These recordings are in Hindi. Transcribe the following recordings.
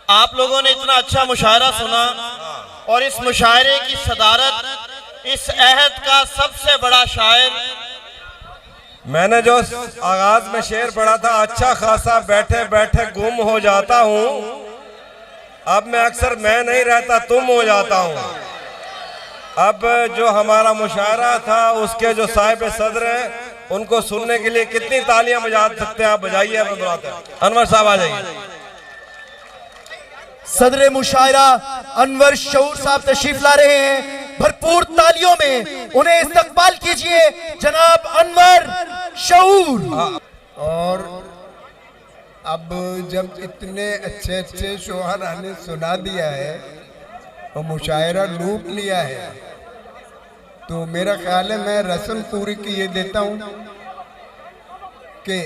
आप लोगों ने इतना अच्छा मुशायरा सुना और इस मुशायरे की सदारत इस अहद का सबसे बड़ा शायर, मैंने जो आगाज में शेर पढ़ा था, अच्छा खासा बैठे बैठे गुम हो जाता हूँ, अब मैं अक्सर मैं नहीं रहता तुम हो जाता हूँ। अब जो हमारा मुशायरा था उसके जो साहिब सदर हैं उनको सुनने के लिए कितनी तालियां बजा सकते हैं आप? बजाइए, आप बुलाते हैं। अनवर साहब आ जाइए। सदर मुशायरा अनवर शऊर साहब तशरीफ ला रहे हैं, भरपूर तालियों में उन्हें इस्तकबाल कीजिए जनाब अनवर शऊर। और अब जब इतने अच्छे अच्छे शोहरा ने सुना दिया है और मुशायरा लूट लिया है, तो मेरा ख्याल है मैं रस्म पूरी किए देता हूँ कि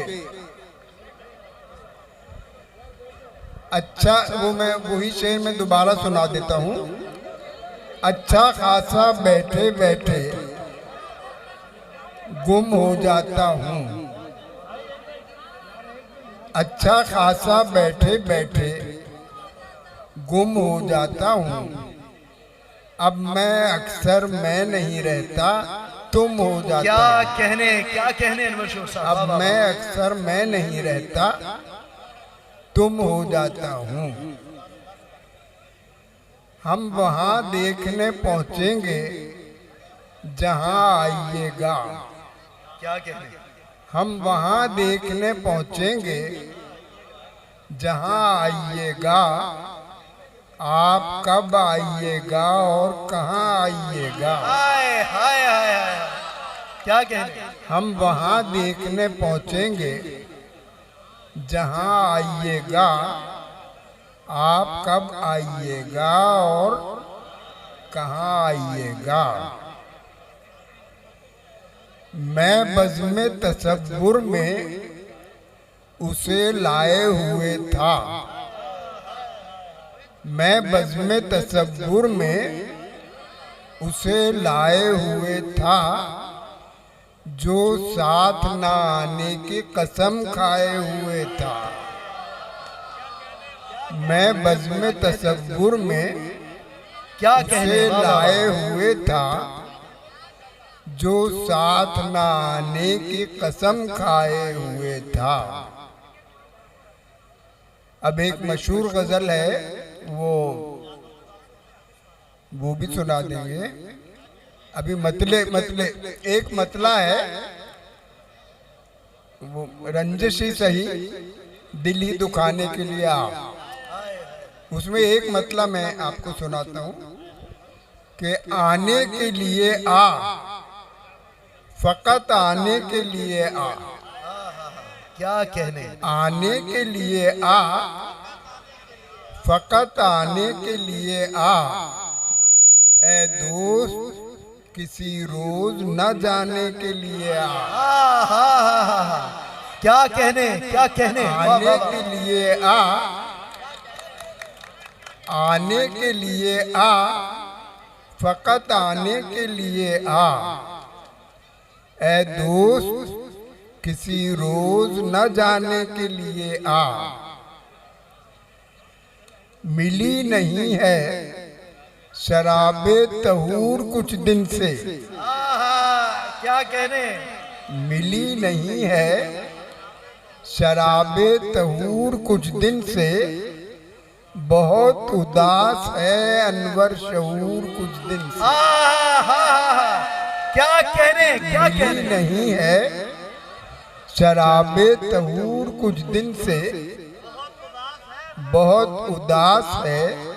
अच्छा, वो मैं वही शेर में दोबारा सुना देता हूँ। अच्छा खासा बैठे बैठे गुम हो जाता हूँ, अच्छा खासा बैठे बैठे गुम हो जाता हूँ, अब मैं अक्सर मैं नहीं रहता तुम हो जाता। क्या कहने अनवर शऊर साहब। अब मैं अक्सर मैं नहीं रहता तुम हो जाता हूँ, हम वहाँ देखने पहुँचेंगे जहाँ आइएगा। क्या कहने, हम वहाँ देखने पहुँचेंगे जहाँ आइएगा, आप कब आइएगा और कहाँ आइएगा। हाय हाय हाय हाय, क्या कहने। हम वहाँ देखने पहुँचेंगे जहाँ आइएगा, आप कब आइएगा और कहाँ आइएगा। मैं बज़्म तसव्वुर में उसे लाए हुए था, मैं बज़्म तसव्वुर में उसे लाए हुए था, जो साथ ना आने की कसम खाए हुए था। मैं बज़्म तसव्वुर में क्या उसे लाए हुए था, जो साथ ना आने की कसम खाए हुए था। अब एक मशहूर गजल है, वो भी सुना देंगे। अभी मतले एक मतला है, वो रंजिश ही सही दिल ही दुखाने के लिए आ, उसमें एक मतला मैं आपको सुनाता हूँ कि आने के लिए आ, फकत आने के लिए आ। क्या कहने, आने के लिए आ, फकत आने के लिए आ, ए दोस्त किसी रोज न जाने के लिए आ। क्या कहने, क्या कहने। आने के लिए आ, आने के लिए आ, फकत आने के लिए आ, ए दोस्त किसी रोज न जाने के लिए आ। मिली नहीं है शराबे तहूर कुछ दिन से, क्या कहने। मिली नहीं है शराबे तहूर कुछ दिन से, बहुत उदास है अनवर शऊर कुछ दिन से। क्या कहने, क्या कहने। मिली नहीं है शराबे तहूर कुछ दिन से, बहुत उदास है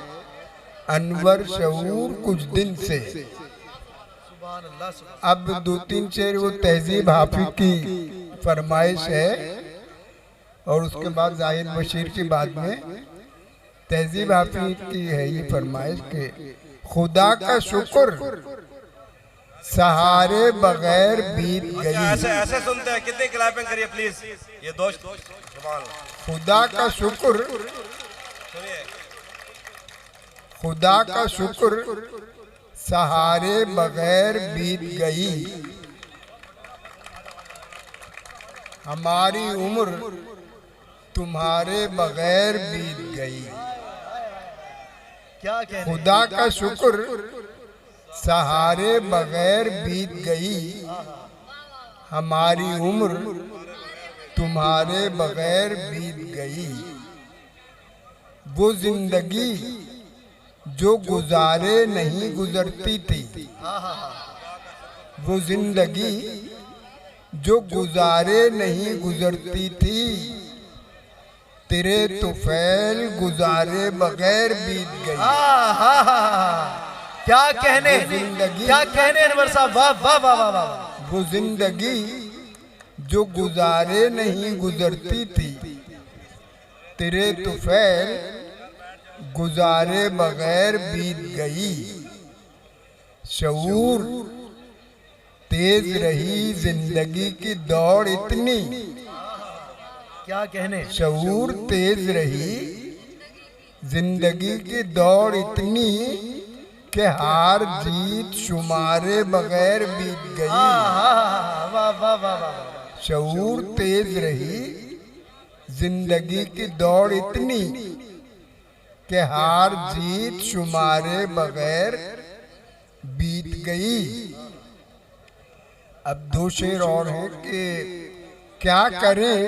अनवर शऊर कुछ दिन से। अब दो तीन शेर वो तहजीब हाफिज की फरमाइश है, और उसके बाद जाहिद बशीर की बाद में तहजीब हाफिज की है ये फरमाइश के, खुदा का शुक्र सहारे बगैर बीत गई। ऐसे सुनते हैं, कितनी क्लैपिंग करिए प्लीज ये दोस्त। खुदा का शुक्र, खुदा का शुक्र सहारे बगैर बीत गई, हमारी उम्र तुम्हारे बगैर बीत गई। क्या कहने, खुदा का शुक्र सहारे बगैर बीत गई, हमारी उम्र तुम्हारे बगैर बीत गई। वो जिंदगी जो गुजारे नहीं गुजरती थी, वो जिंदगी जो गुजारे नहीं गुजरती थी, तेरे तुफैल गुजारे बगैर बीत गई। क्या कहने, जिंदगी, क्या कहने अनवर साहब, वाह वाह वाह वाह वाह। वो जिंदगी जो गुजारे नहीं गुजरती थी, तेरे तुफैल गुजारे बगैर बीत गई। शऊर तेज रही जिंदगी की दौड़ इतनी, क्या कहने, शऊर तेज रही जिंदगी की दौड़ इतनी कि हार जीत शुमारे बगैर बीत गई। वाह वाह वाह वाह। शऊर तेज रही जिंदगी की दौड़ इतनी कि हार जीत शुमारे बगैर बीत गई। अब दो शेर और हैं कि क्या करें।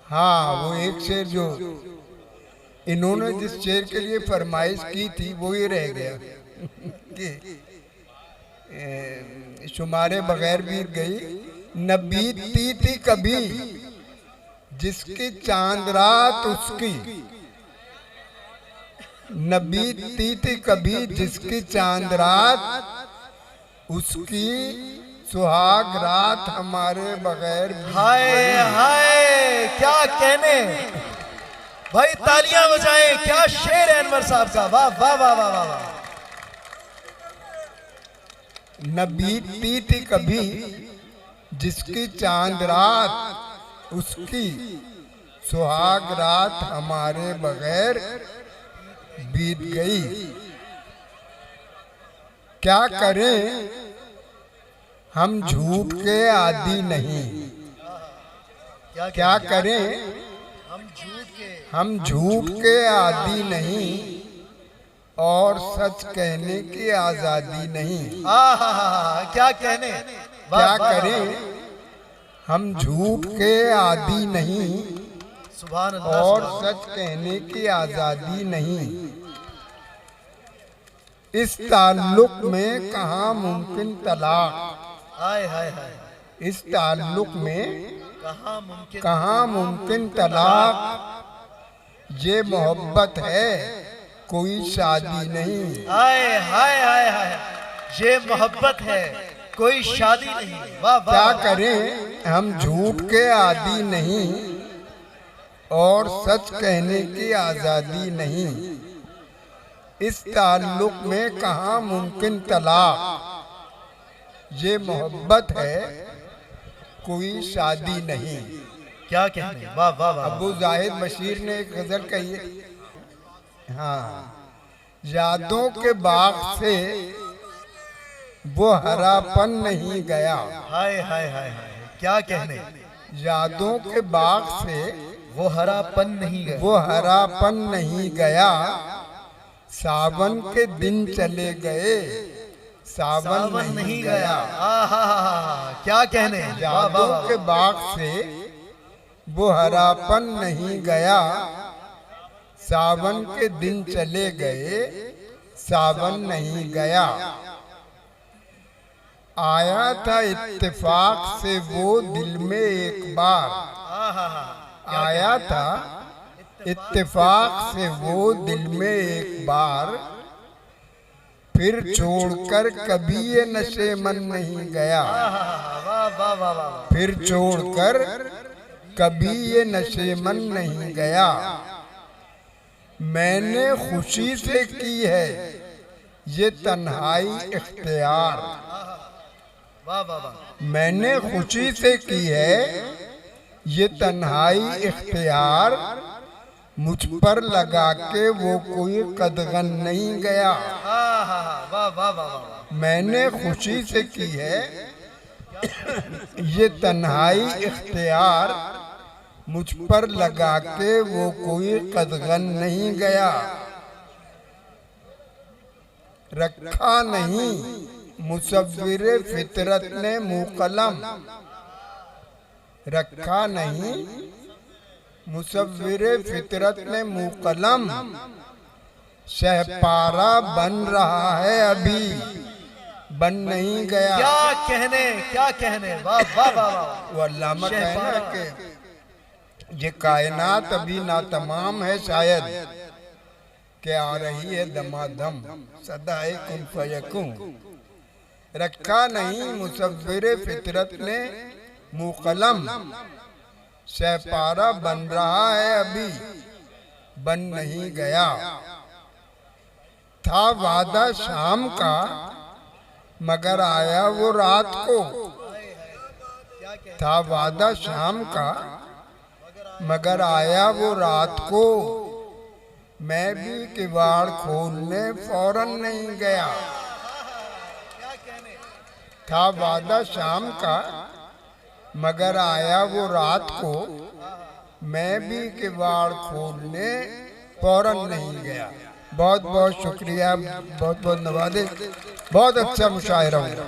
हाँ, वो एक शेर जो इन्होंने जिस शेर के लिए फरमाइश की थी वो ही रह गया कि शुमारे बगैर बीत गई। न बीतती थी कभी जिसकी चांद रात उसकी, न बीतती थी कभी जिसकी चांद रात उसकी, सुहाग रात हमारे बगैर बीत हाय हाय, क्या कहने भाई, तालियां बजाएं, क्या शेर है अनवर साहब का, वाह वाह वाह वाह वाह। न बीतती थी कभी जिसकी चांद रात उसकी, सुहाग रात हमारे बगैर बीत गई। क्या करें हम झूठ के आदी नहीं, क्या करें हम झूठ के आदी नहीं, और सच कहने की आजादी नहीं। क्या कहने, क्या करें हम झूठ के आदी नहीं, सुभान अल्लाह, और सच कहने की आजादी नहीं। इस ताल्लुक में कहाँ मुमकिन तलाक, हाय हाय हाय, इस ताल्लुक में कहाँ मुमकिन तलाक। ये मोहब्बत है कोई शादी नहीं। हाय हाय हाय हाय, ये मोहब्बत है कोई शादी नहीं। वाह वाह। क्या करें हम झूठ के आदी नहीं, और सच कहने की आजादी नहीं। इस ताल्लुक में कहाँ मुमकिन तलाक, ये मोहब्बत है कोई शादी नहीं। क्या कहने, वाह वाह वाह। अबू जाहिद बशीर ने एक गजल कही है। हाँ, यादों के बाग से वो हरापन नहीं गया। हाय हाय हाय हाय, क्या कहने, यादों के बाग से वो हरापन नहीं गया, वो हरापन नहीं गया। सावन के दिन चले गए, सावन नहीं गया। क्या कहने, वाह वाह यादों वाह। के बाग से वो हरापन नहीं गया। सावन के दिन चले गए, सावन नहीं गया। आया था इत्तेफाक से वो दिल में एक बार, आया था इत्तेफाक से वो दिल में एक बार। फिर छोड़कर कभी ये नशे मन नहीं गया, वाह वाह वाह वाह। फिर छोड़कर कभी ये नशे मन नहीं गया। मैंने खुशी से की है ये तन्हाई इख्तियार, वाह वाह वाह। मैंने खुशी से की है ये तन्हाई इख्तियार। मुझ पर लगा के वो कोई कदगन नहीं गया। वाह वाह वाह। मैंने खुशी से की है ये तन्हाई इख्तियार। मुझ पर लगा के वो कोई कदगन नहीं गया, रखा नहीं मुसव्विर फितरत ने मुकलम, रखा नहीं मुसव्विर फितरत ने मुकलम, शहपारा बन रहा है अभी बन नहीं गया। क्या कहने, वाह वाह वाह वाह। वो अल्लामा कहना कि ये कायनात अभी ना तमाम है शायद, के आ रही है दमादम सदाए कुन फयकुन, रखा नहीं मुसव्विर फितरत ने मुकलम, शहपारा बन रहा है अभी बन नहीं गया। था वादा शाम का मगर आया वो रात को, था वादा शाम का मगर आया वो रात को, मैं भी किवाड़ खोलने फौरन नहीं गया। था वादा शाम का मगर आया वो रात को, मैं भी किवाड़ खोलने फौरन नहीं गया। बहुत बहुत शुक्रिया, बहुत बहुत नवाज़े, बहुत अच्छा मुशायरा हुआ।